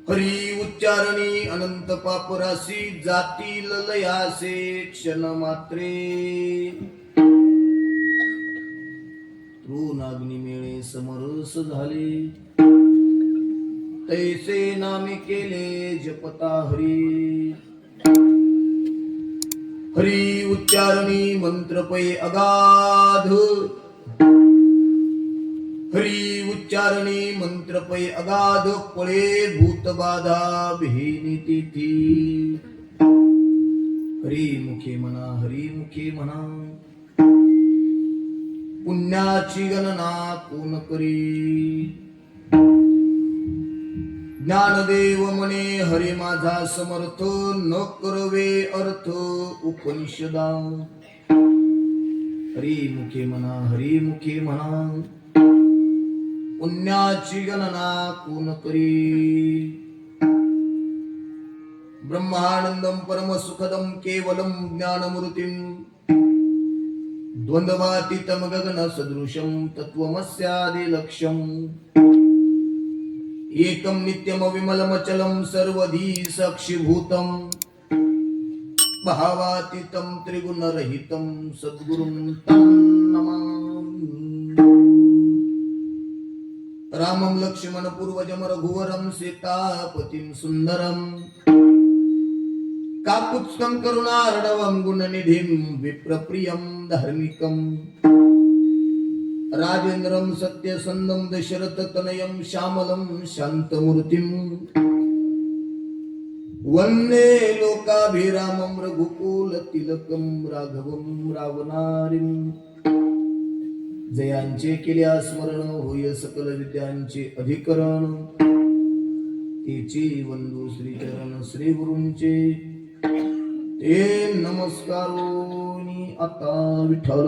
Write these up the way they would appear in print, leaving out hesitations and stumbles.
हरी उच्चारणी अनंत पापराशी जातील लयासे क्षण मात्रे तृणाग्नी मेळे समरस झाले तैसे नामे केले जपता हरी हरी उच्चारणी मंत्र पै अगाध हरी उच्चारणी मंत्र पै अगाध पळे भूत बाधा भिनी तिथी हरी मुखे म्हणा पुण्याची गणना कोण करी ज्ञानदेव म्हणे हरे माझा समर्थ न करवे अर्थ उपनिषदा हरी मुखे म्हणा पुण्याची गणना कोण करी ब्रह्मानंदम परम सुखदम केवलम ज्ञानमूर्तिम द्वंद्वातीतम गगन सदृशम तत्वमस्यादि लक्ष्यम एकम नित्यम विमलमचलम सर्वधी साक्षीभूतम भावातीतम त्रिगुणरहितम सद्गुरुं तं नमामि रामं लक्ष्मण पूर्वजम रघुवरं सीतापतिं सुंदरम काकुत्स्थं करुणार्णवं गुणनिधिं विप्रप्रियं धार्मिकं राजेन्द्रं सत्यसंदं दशरथतनयं श्यामलं शान्तमूर्तिं वन्दे लोकाभिरामं रघुकुलतिलकं राघवं रावणारिं जयांचे केल्या स्मरण होय सकल विद्यांचे अधिकरण तेची वंदू श्रीचरण श्री गुरूंचे ते नमस्कारोनी आता विठ्ठल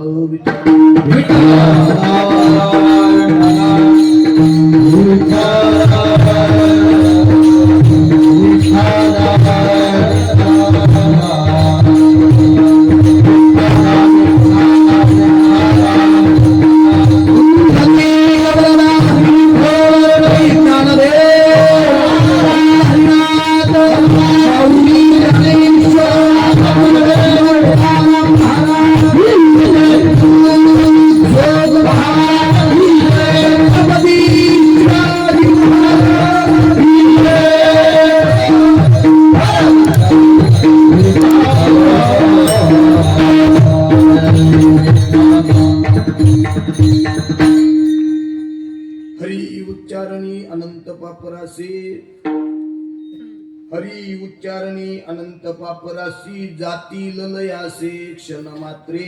हरी उच्चारणी अनंत पापराशी जातील लयासे क्षण मात्रे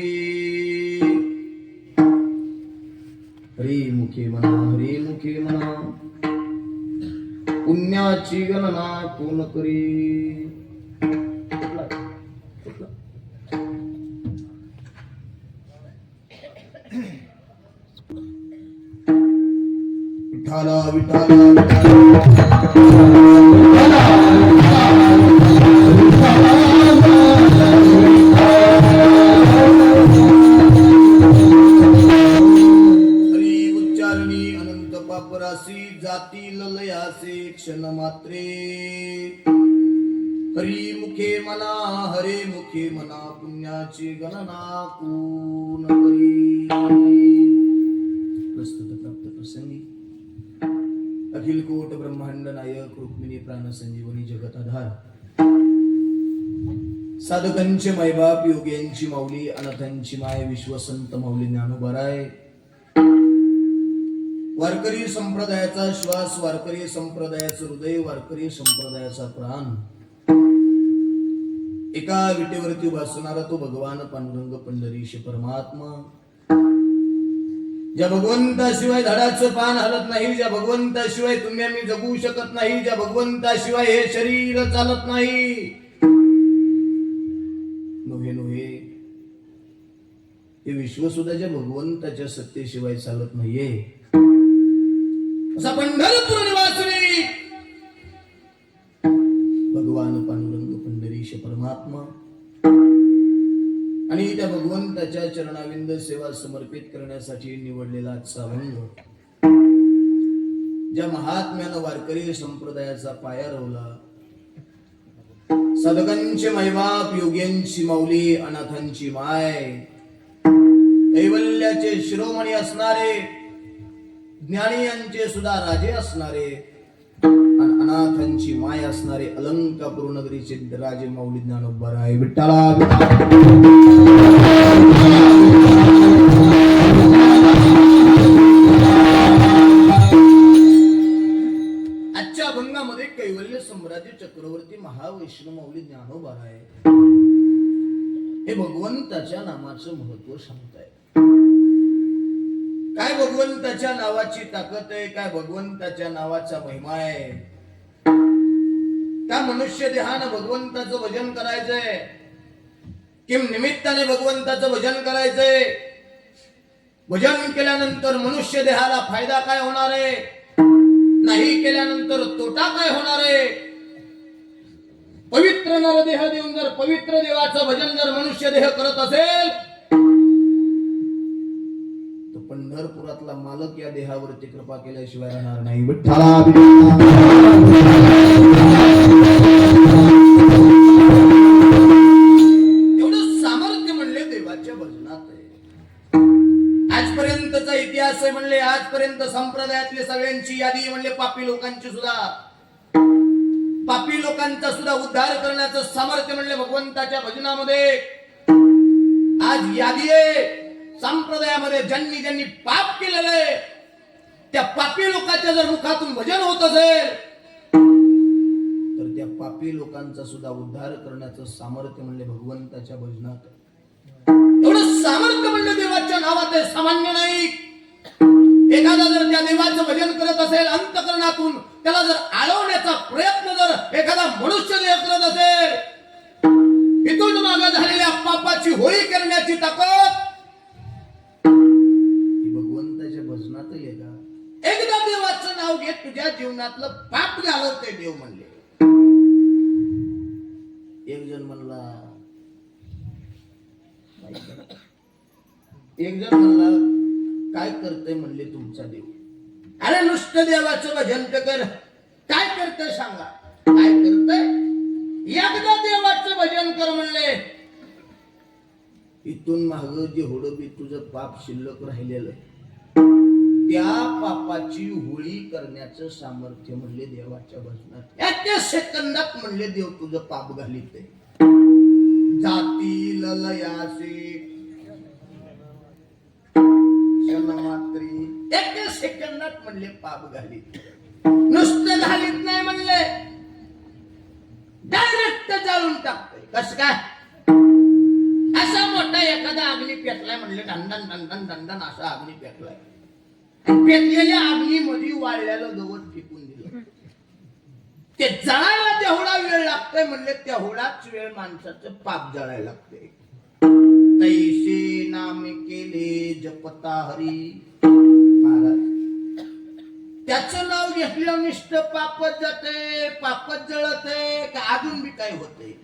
हरी मुखे म्हणा पुण्याची गणना कोण करी विठाला जातील लयासे क्षण मात्रे हरी मुखे म्हणा पुण्याची गणना कोण करी प्रस्तुत प्राप्त प्रसंगी अखिल कोट ब्रह्मांड नायक रुक्मिणी प्राण संजीवनी जगत आधार साधकांचे मायबाप योग्यांची माऊली अनाथांची माय विश्वसंत माऊली ज्ञानोबाराय वारकरी संप्रदायाचा श्वास वारकरी संप्रदायाचं हृदय वारकरी संप्रदायाचा प्राण एका विटेवरती वासणारा तो भगवान पांडुरंग पंढरीश परमात्मा ज्या भगवंताशिवाय झाडाचं पान हलत नाही ज्या भगवंताशिवाय तुम्ही आम्ही जगू शकत नाही ज्या भगवंताशिवाय हे शरीर चालत नाही नव्हे हे विश्व सुद्धा ज्या भगवंताच्या सत्तेशिवाय चालत नाहीये असा पंढरपूर निवासी भगवान पांडुरंग पंढरीश परमात्मा आणि त्या भगवंताच्या चरणाविंद सेवा समर्पित करण्यासाठी निवडलेला आजचा अभंग ज्या महात्म्यानं वारकरी संप्रदायाचा पाया रोवला, सदकांचे मैबाप, योग्यांची माऊली, अनाथांची माय, कैवल्याचे शिरोमणी असणारे, ज्ञानी यांचे सुद्धा राजे असणारे, अनाथांची माय असणारे अलंकापूर नगरीचे राजे माऊली ज्ञानोबा राय विठ्ठला. आजच्या अभंगामध्ये कैवल्य सम्राज्य चक्रवर्ती महावैष्णव माऊली ज्ञानोबा राय हे भगवंताच्या नामाचं महत्व सांगताय. काय भगवंताच्या नावाची ताकद आहे, काय भगवंताच्या नावाचा महिमा आहे. त्या मनुष्य देहानं भगवंताचं भजन करायचंय, किम निमित्ताने भगवंताचं भजन करायचंय. भजन केल्यानंतर मनुष्य देहाला फायदा काय होणार आहे, नाही केल्यानंतर तोटा काय होणार आहे. पवित्र नरदेह देऊन जर पवित्र देवाचं भजन जर मनुष्य देह करत असेल, पंढरपुरातला मालक या देहावरती कृपा केल्याशिवाय राहणार नाही. विठ्ठला. एवढं सामर्थ्य म्हणले देवाच्या भजनात आहे. आजपर्यंतचा इतिहास आहे म्हणले, आजपर्यंत संप्रदायातले सगळ्यांची यादी म्हणले, पापी लोकांची सुद्धा, पापी लोकांचा सुद्धा उद्धार करण्याचं सामर्थ्य म्हणले भगवंताच्या भजनामध्ये. आज यादी आहे संप्रदायामध्ये, ज्यांनी ज्यांनी पाप केलेलं आहे त्या पापी लोकांच्या जर मुखातून भजन होत असेल तर त्या पापी लोकांचा सुद्धा उद्धार करण्याचं सामर्थ्य म्हणले भगवंताच्या भजनात. एवढं सामर्थ्य म्हणले देवाच्या नावात आहे, सामान्य नाही. एखादा जर त्या देवाचं भजन करत असेल अंतकरणातून, त्याला जर आळवण्याचा प्रयत्न जर एखादा मनुष्य करत असेल, इथून मागे झालेल्या पापाची होळी करण्याची ताकद एकदा देवाचं नाव घेत तुझ्या जीवनातलं पाप घालवते देव म्हणले. एक जण म्हणला काय करतय म्हणले तुमचा देव. अरे नुसतं देवाचं भजन कर, काय करतय सांगा, काय करतय. एकदा देवाचं भजन कर म्हणले, इथून माग जेवढं बी तुझं पाप शिल्लक राहिलेलं त्या पापाची होळी करण्याचं सामर्थ्य म्हणले देवाच्या भजनात. एका सेकंदात म्हणले देव तुझं पाप घालीत. जाती ललयासी क्षणमात्री एका सेकंदात म्हणले पाप घालीत. नुसतं घालीत नाही म्हणले, डायरेक्ट जाळून टाकतोय. कस काय? असा मोठा एखादा अग्नी पेटलाय म्हणले, दंडन दंडन दंडन असा अग्नी पेटलाय. पेटलेल्या अग्नीमध्ये वाळलेलं गवत फेकून दिलं. ते जळायला तेवढा वेळ लागतोय म्हणले, तेवढाच वेळ माणसाचं पाप जळायला लागतंय. तैसे नाम केले जपता हरी महाराज, त्याचं नाव घेतलं निष्ठ पापच जाते, पापच जळते का अजून बी काय होते.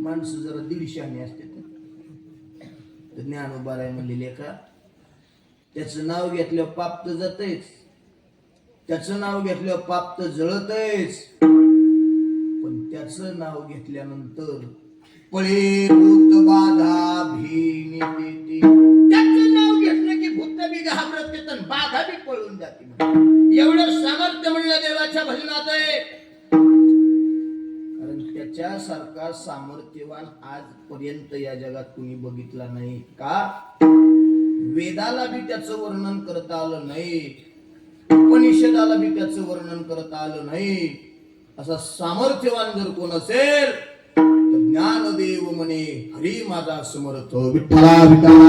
माणसं जरा 150 असते तर ज्ञानोबा राय म्हणलेले का, त्याचं नाव घेतल्यावर पाप तर जातेच, त्याचं नाव घेतल्यावर पाप तर जळतेच, पण त्याचं नाव घेतल्यानंतर पळे भूत बाधा भीनी देते. त्याचं नाव घेतलं की भूत बी घाबरते तर बाधा बी पळून जाते. एवढं सामर्थ्य म्हणलं देवाच्या भजनात आहे. कारण त्याच्यासारखा सामर्थ्यवान आजपर्यंत या जगात कुणी बघितला नाही. का? वेदाला बी त्याचं वर्णन करता आलं नाही, उपनिषदाला बी त्याचं वर्णन करता आलं नाही. असा सामर्थ्यवान जर कोण असेल तर ज्ञानदेव म्हणे, हरी माझा समर्थ विठ्ठला विठ्ठला.